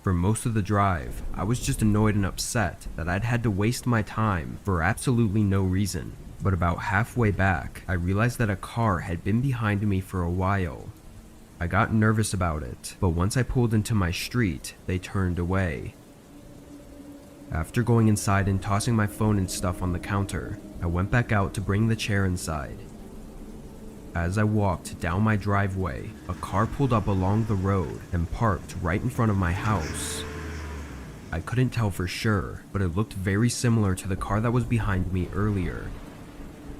For most of the drive, I was just annoyed and upset that I'd had to waste my time for absolutely no reason. But about halfway back, I realized that a car had been behind me for a while. I got nervous about it, but once I pulled into my street, they turned away. After going inside and tossing my phone and stuff on the counter, I went back out to bring the chair inside. As I walked down my driveway, a car pulled up along the road and parked right in front of my house. I couldn't tell for sure, but it looked very similar to the car that was behind me earlier.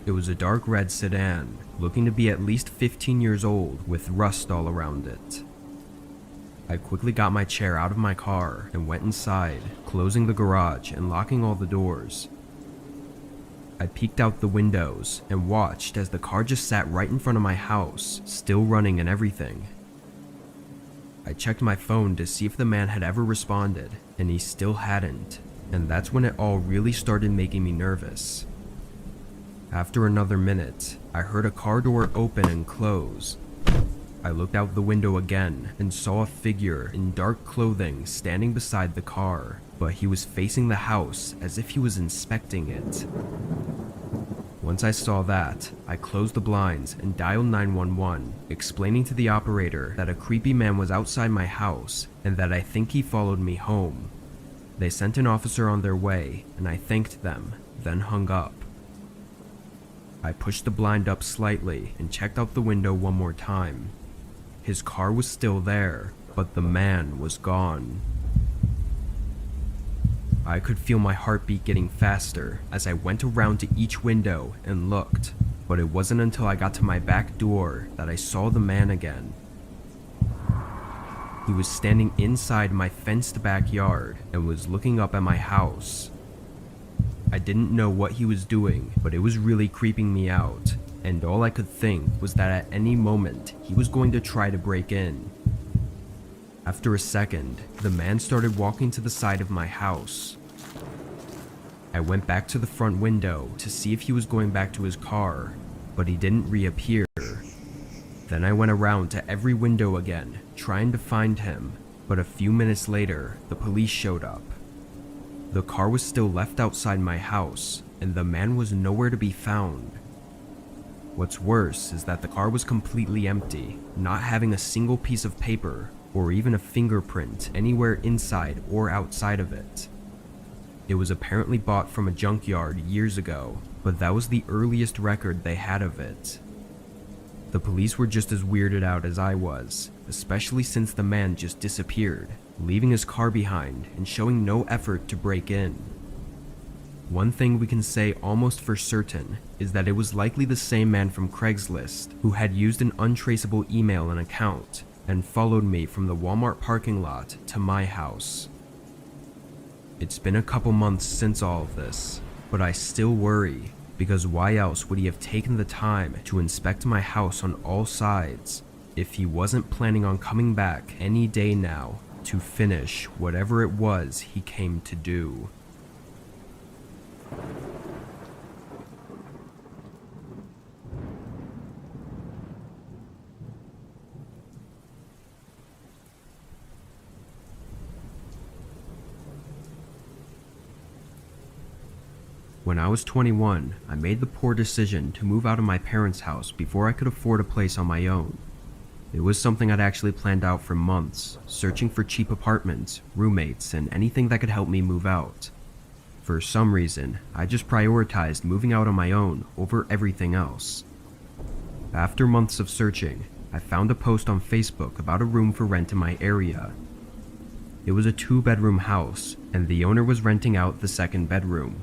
It was a dark red sedan, looking to be at least 15 years old with rust all around it. I quickly got my chair out of my car and went inside, closing the garage and locking all the doors. I peeked out the windows and watched as the car just sat right in front of my house, still running and everything. I checked my phone to see if the man had ever responded, and he still hadn't, and that's when it all really started making me nervous. After another minute, I heard a car door open and close. I looked out the window again and saw a figure in dark clothing standing beside the car, but he was facing the house as if he was inspecting it. Once I saw that, I closed the blinds and dialed 911, explaining to the operator that a creepy man was outside my house and that I think he followed me home. They sent an officer on their way, and I thanked them, then hung up. I pushed the blind up slightly and checked out the window one more time. His car was still there, but the man was gone. I could feel my heartbeat getting faster as I went around to each window and looked, but it wasn't until I got to my back door that I saw the man again. He was standing inside my fenced backyard and was looking up at my house. I didn't know what he was doing, but it was really creeping me out, and all I could think was that at any moment he was going to try to break in. After a second, the man started walking to the side of my house. I went back to the front window to see if he was going back to his car, but he didn't reappear. Then I went around to every window again, trying to find him, but a few minutes later, the police showed up. The car was still left outside my house, and the man was nowhere to be found. What's worse is that the car was completely empty, not having a single piece of paper or even a fingerprint anywhere inside or outside of it. It was apparently bought from a junkyard years ago, but that was the earliest record they had of it. The police were just as weirded out as I was, especially since the man just disappeared, leaving his car behind and showing no effort to break in. One thing we can say almost for certain is that it was likely the same man from Craigslist who had used an untraceable email and account and followed me from the Walmart parking lot to my house. It's been a couple months since all of this, but I still worry, because why else would he have taken the time to inspect my house on all sides if he wasn't planning on coming back any day now to finish whatever it was he came to do? When I was 21, I made the poor decision to move out of my parents' house before I could afford a place on my own. It was something I'd actually planned out for months, searching for cheap apartments, roommates, and anything that could help me move out. For some reason, I just prioritized moving out on my own over everything else. After months of searching, I found a post on Facebook about a room for rent in my area. It was a 2-bedroom house, and the owner was renting out the second bedroom.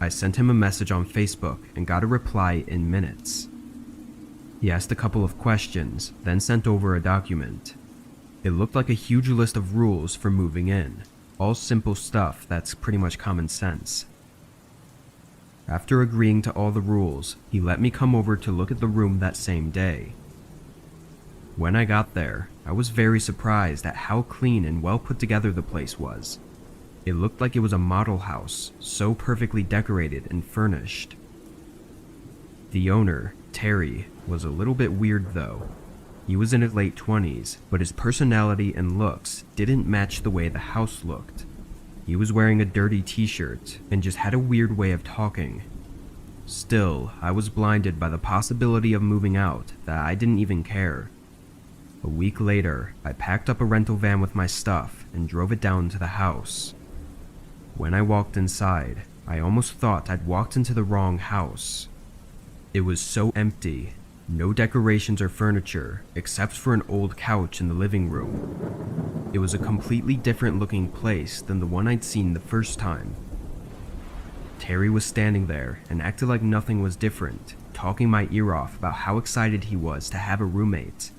I sent him a message on Facebook and got a reply in minutes. He asked a couple of questions, then sent over a document. It looked like a huge list of rules for moving in, all simple stuff that's pretty much common sense. After agreeing to all the rules, he let me come over to look at the room that same day. When I got there, I was very surprised at how clean and well put together the place was. It looked like it was a model house, so perfectly decorated and furnished. The owner, Terry, was a little bit weird though. He was in his late 20s, but his personality and looks didn't match the way the house looked. He was wearing a dirty t-shirt and just had a weird way of talking. Still, I was blinded by the possibility of moving out that I didn't even care. A week later, I packed up a rental van with my stuff and drove it down to the house. When I walked inside, I almost thought I'd walked into the wrong house. It was so empty, no decorations or furniture except for an old couch in the living room. It was a completely different looking place than the one I'd seen the first time. Terry was standing there and acted like nothing was different, talking my ear off about how excited he was to have a roommate.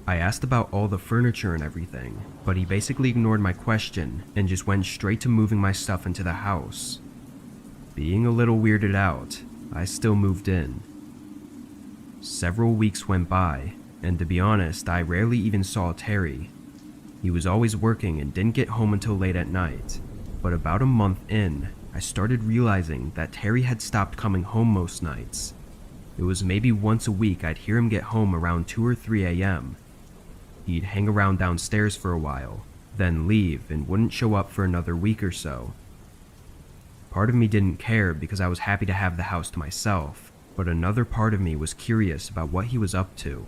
I asked about all the furniture and everything, but he basically ignored my question and just went straight to moving my stuff into the house. Being a little weirded out, I still moved in. Several weeks went by, and to be honest, I rarely even saw Terry. He was always working and didn't get home until late at night, but about a month in, I started realizing that Terry had stopped coming home most nights. It was maybe once a week I'd hear him get home around 2 or 3 a.m. He'd hang around downstairs for a while, then leave and wouldn't show up for another week or so. Part of me didn't care because I was happy to have the house to myself, but another part of me was curious about what he was up to.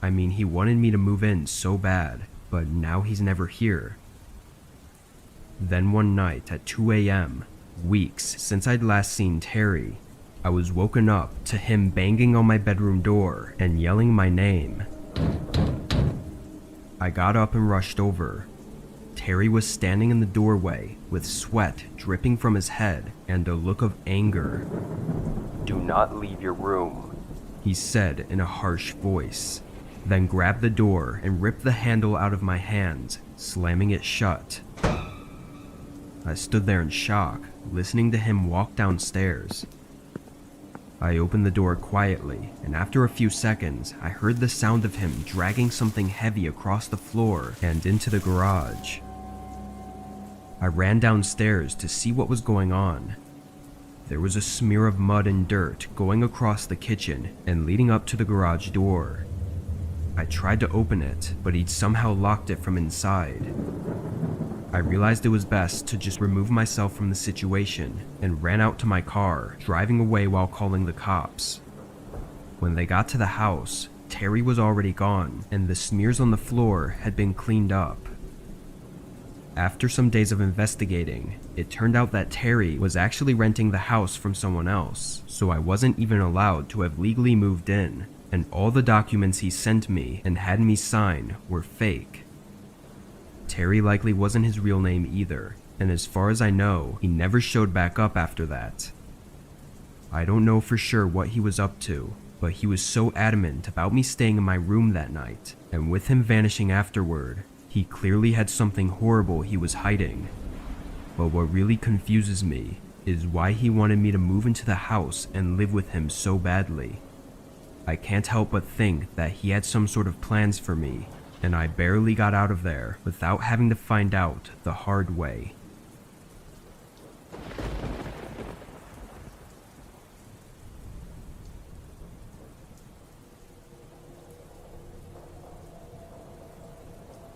I mean, he wanted me to move in so bad, but now he's never here. Then one night at 2 a.m., weeks since I'd last seen Terry, I was woken up to him banging on my bedroom door and yelling my name. I got up and rushed over. Terry was standing in the doorway with sweat dripping from his head and a look of anger. "Do not leave your room," he said in a harsh voice, then grabbed the door and ripped the handle out of my hand, slamming it shut. I stood there in shock, listening to him walk downstairs. I opened the door quietly, and after a few seconds, I heard the sound of him dragging something heavy across the floor and into the garage. I ran downstairs to see what was going on. There was a smear of mud and dirt going across the kitchen and leading up to the garage door. I tried to open it, but he'd somehow locked it from inside. I realized it was best to just remove myself from the situation and ran out to my car, driving away while calling the cops. When they got to the house, Terry was already gone and the smears on the floor had been cleaned up. After some days of investigating, it turned out that Terry was actually renting the house from someone else, so I wasn't even allowed to have legally moved in, and all the documents he sent me and had me sign were fake. Terry likely wasn't his real name either, and as far as I know, he never showed back up after that. I don't know for sure what he was up to, but he was so adamant about me staying in my room that night, and with him vanishing afterward, he clearly had something horrible he was hiding. But what really confuses me is why he wanted me to move into the house and live with him so badly. I can't help but think that he had some sort of plans for me, and I barely got out of there without having to find out the hard way.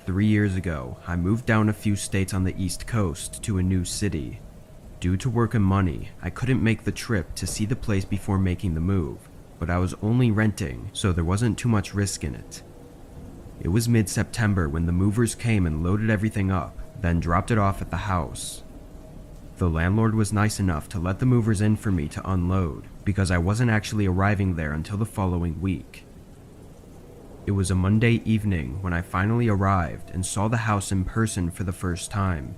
Three years ago, I moved down a few states on the East Coast to a new city. Due to work and money, I couldn't make the trip to see the place before making the move, but I was only renting, so there wasn't too much risk in it. It was mid-September when the movers came and loaded everything up, then dropped it off at the house. The landlord was nice enough to let the movers in for me to unload, because I wasn't actually arriving there until the following week. It was a Monday evening when I finally arrived and saw the house in person for the first time.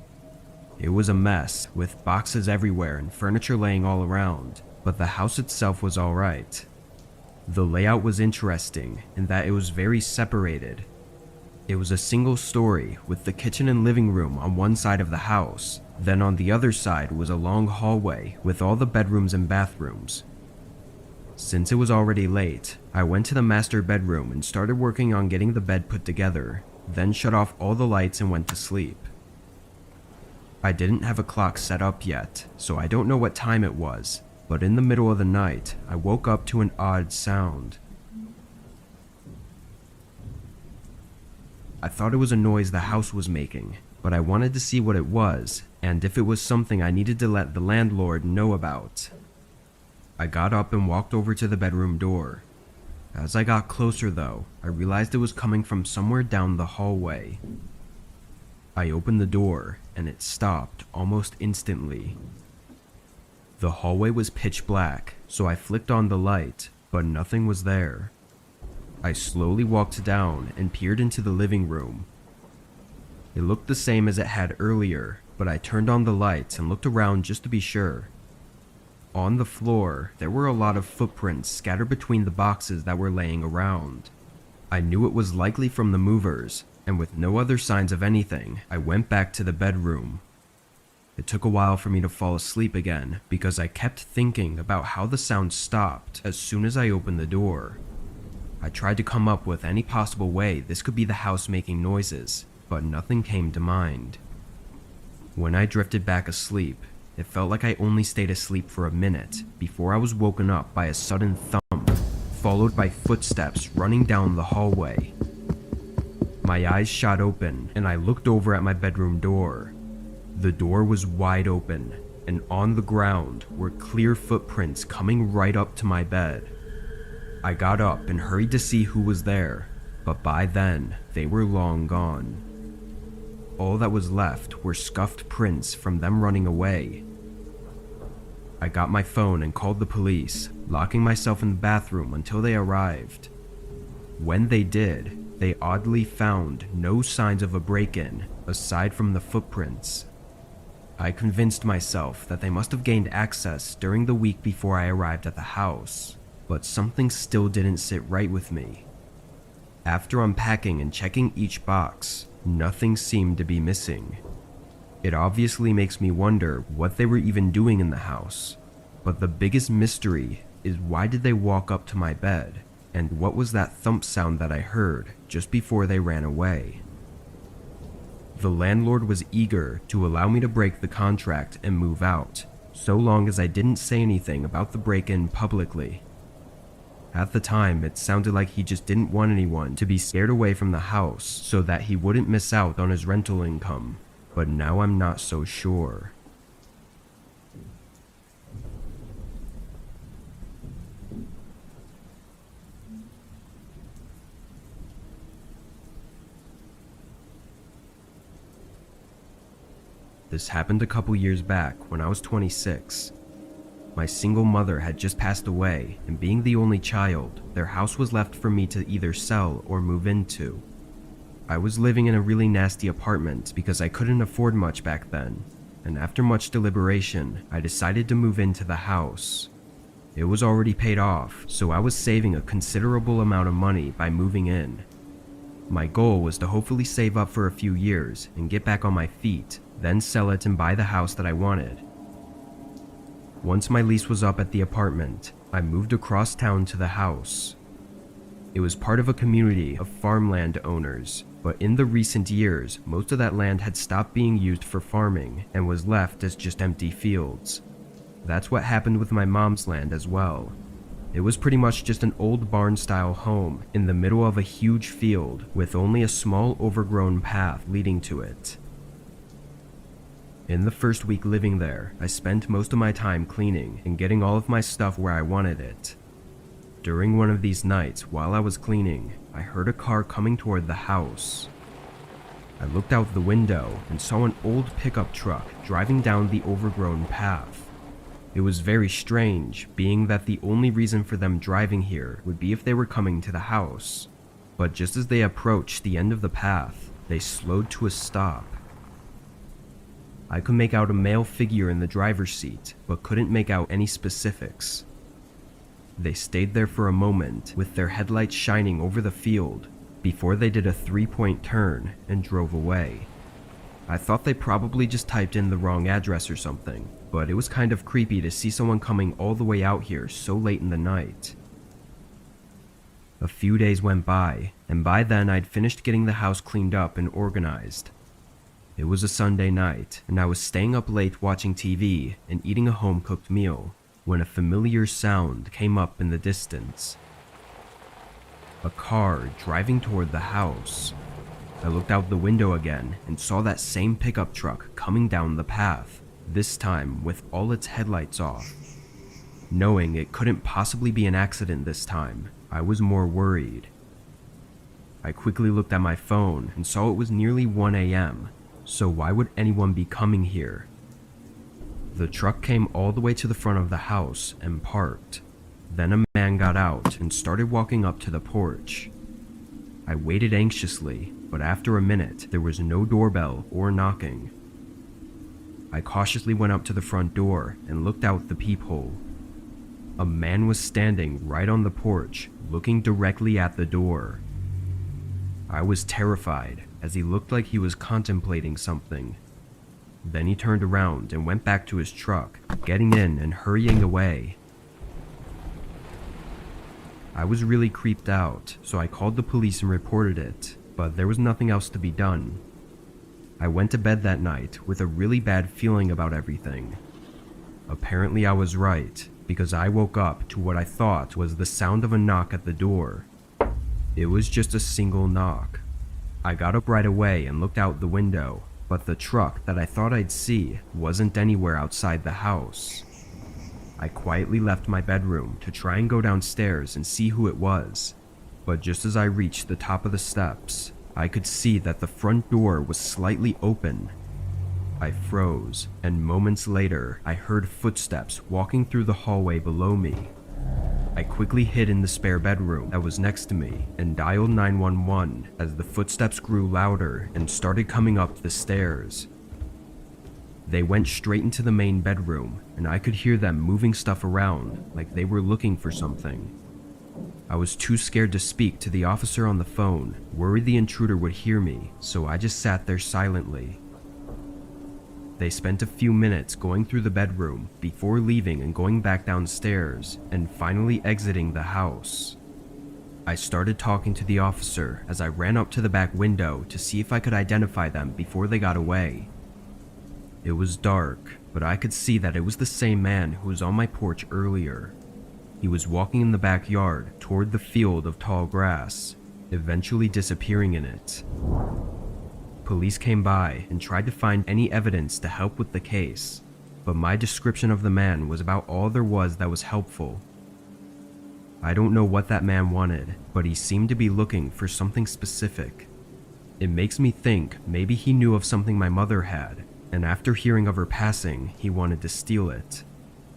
It was a mess, with boxes everywhere and furniture laying all around, but the house itself was alright. The layout was interesting in that it was very separated. It was a single story with the kitchen and living room on one side of the house, then on the other side was a long hallway with all the bedrooms and bathrooms. Since it was already late, I went to the master bedroom and started working on getting the bed put together, then shut off all the lights and went to sleep. I didn't have a clock set up yet, so I don't know what time it was, but in the middle of the night, I woke up to an odd sound. I thought it was a noise the house was making, but I wanted to see what it was, and if it was something I needed to let the landlord know about. I got up and walked over to the bedroom door. As I got closer though, I realized it was coming from somewhere down the hallway. I opened the door, and it stopped almost instantly. The hallway was pitch black, so I flicked on the light, but nothing was there. I slowly walked down and peered into the living room. It looked the same as it had earlier, but I turned on the lights and looked around just to be sure. On the floor, there were a lot of footprints scattered between the boxes that were laying around. I knew it was likely from the movers, and with no other signs of anything, I went back to the bedroom. It took a while for me to fall asleep again because I kept thinking about how the sound stopped as soon as I opened the door. I tried to come up with any possible way this could be the house making noises, but nothing came to mind. When I drifted back asleep, it felt like I only stayed asleep for a minute before I was woken up by a sudden thump, followed by footsteps running down the hallway. My eyes shot open and I looked over at my bedroom door. The door was wide open, and on the ground were clear footprints coming right up to my bed. I got up and hurried to see who was there, but by then, they were long gone. All that was left were scuffed prints from them running away. I got my phone and called the police, locking myself in the bathroom until they arrived. When they did, they oddly found no signs of a break-in aside from the footprints. I convinced myself that they must have gained access during the week before I arrived at the house, but something still didn't sit right with me. After unpacking and checking each box, nothing seemed to be missing. It obviously makes me wonder what they were even doing in the house, but the biggest mystery is why did they walk up to my bed, and what was that thump sound that I heard just before they ran away? The landlord was eager to allow me to break the contract and move out, so long as I didn't say anything about the break-in publicly. At the time, it sounded like he just didn't want anyone to be scared away from the house so that he wouldn't miss out on his rental income, but now I'm not so sure. This happened a couple years back when I was 26. My single mother had just passed away, and being the only child, their house was left for me to either sell or move into. I was living in a really nasty apartment because I couldn't afford much back then, and after much deliberation, I decided to move into the house. It was already paid off, so I was saving a considerable amount of money by moving in. My goal was to hopefully save up for a few years and get back on my feet, then sell it and buy the house that I wanted. Once my lease was up at the apartment, I moved across town to the house. It was part of a community of farmland owners, but in the recent years, most of that land had stopped being used for farming and was left as just empty fields. That's what happened with my mom's land as well. It was pretty much just an old barn-style home in the middle of a huge field with only a small overgrown path leading to it. In the first week living there, I spent most of my time cleaning and getting all of my stuff where I wanted it. During one of these nights, while I was cleaning, I heard a car coming toward the house. I looked out the window and saw an old pickup truck driving down the overgrown path. It was very strange, being that the only reason for them driving here would be if they were coming to the house. But just as they approached the end of the path, they slowed to a stop. I could make out a male figure in the driver's seat, but couldn't make out any specifics. They stayed there for a moment, with their headlights shining over the field, before they did a 3-point turn and drove away. I thought they probably just typed in the wrong address or something, but it was kind of creepy to see someone coming all the way out here so late in the night. A few days went by, and by then I'd finished getting the house cleaned up and organized. It was a Sunday night, and I was staying up late watching TV and eating a home-cooked meal when a familiar sound came up in the distance. A car driving toward the house. I looked out the window again and saw that same pickup truck coming down the path, this time with all its headlights off. Knowing it couldn't possibly be an accident this time, I was more worried. I quickly looked at my phone and saw it was nearly 1 a.m., so why would anyone be coming here? The truck came all the way to the front of the house and parked. Then a man got out and started walking up to the porch. I waited anxiously, but after a minute, there was no doorbell or knocking. I cautiously went up to the front door and looked out the peephole. A man was standing right on the porch, looking directly at the door. I was terrified, as he looked like he was contemplating something. Then he turned around and went back to his truck, getting in and hurrying away. I was really creeped out, so I called the police and reported it, but there was nothing else to be done. I went to bed that night with a really bad feeling about everything. Apparently I was right, because I woke up to what I thought was the sound of a knock at the door. It was just a single knock. I got up right away and looked out the window, but the truck that I thought I'd see wasn't anywhere outside the house. I quietly left my bedroom to try and go downstairs and see who it was, but just as I reached the top of the steps, I could see that the front door was slightly open. I froze, and moments later, I heard footsteps walking through the hallway below me. I quickly hid in the spare bedroom that was next to me and dialed 911 as the footsteps grew louder and started coming up the stairs. They went straight into the main bedroom, and I could hear them moving stuff around like they were looking for something. I was too scared to speak to the officer on the phone, worried the intruder would hear me, so I just sat there silently. They spent a few minutes going through the bedroom before leaving and going back downstairs and finally exiting the house. I started talking to the officer as I ran up to the back window to see if I could identify them before they got away. It was dark, but I could see that it was the same man who was on my porch earlier. He was walking in the backyard toward the field of tall grass, eventually disappearing in it. Police came by and tried to find any evidence to help with the case, but my description of the man was about all there was that was helpful. I don't know what that man wanted, but he seemed to be looking for something specific. It makes me think maybe he knew of something my mother had, and after hearing of her passing, he wanted to steal it.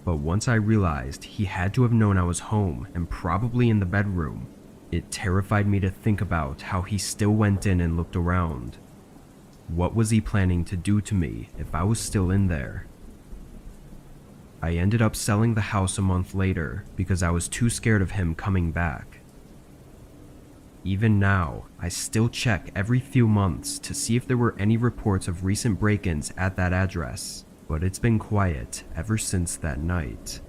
But once I realized he had to have known I was home and probably in the bedroom, it terrified me to think about how he still went in and looked around. What was he planning to do to me if I was still in there? I ended up selling the house a month later because I was too scared of him coming back. Even now, I still check every few months to see if there were any reports of recent break-ins at that address, but it's been quiet ever since that night.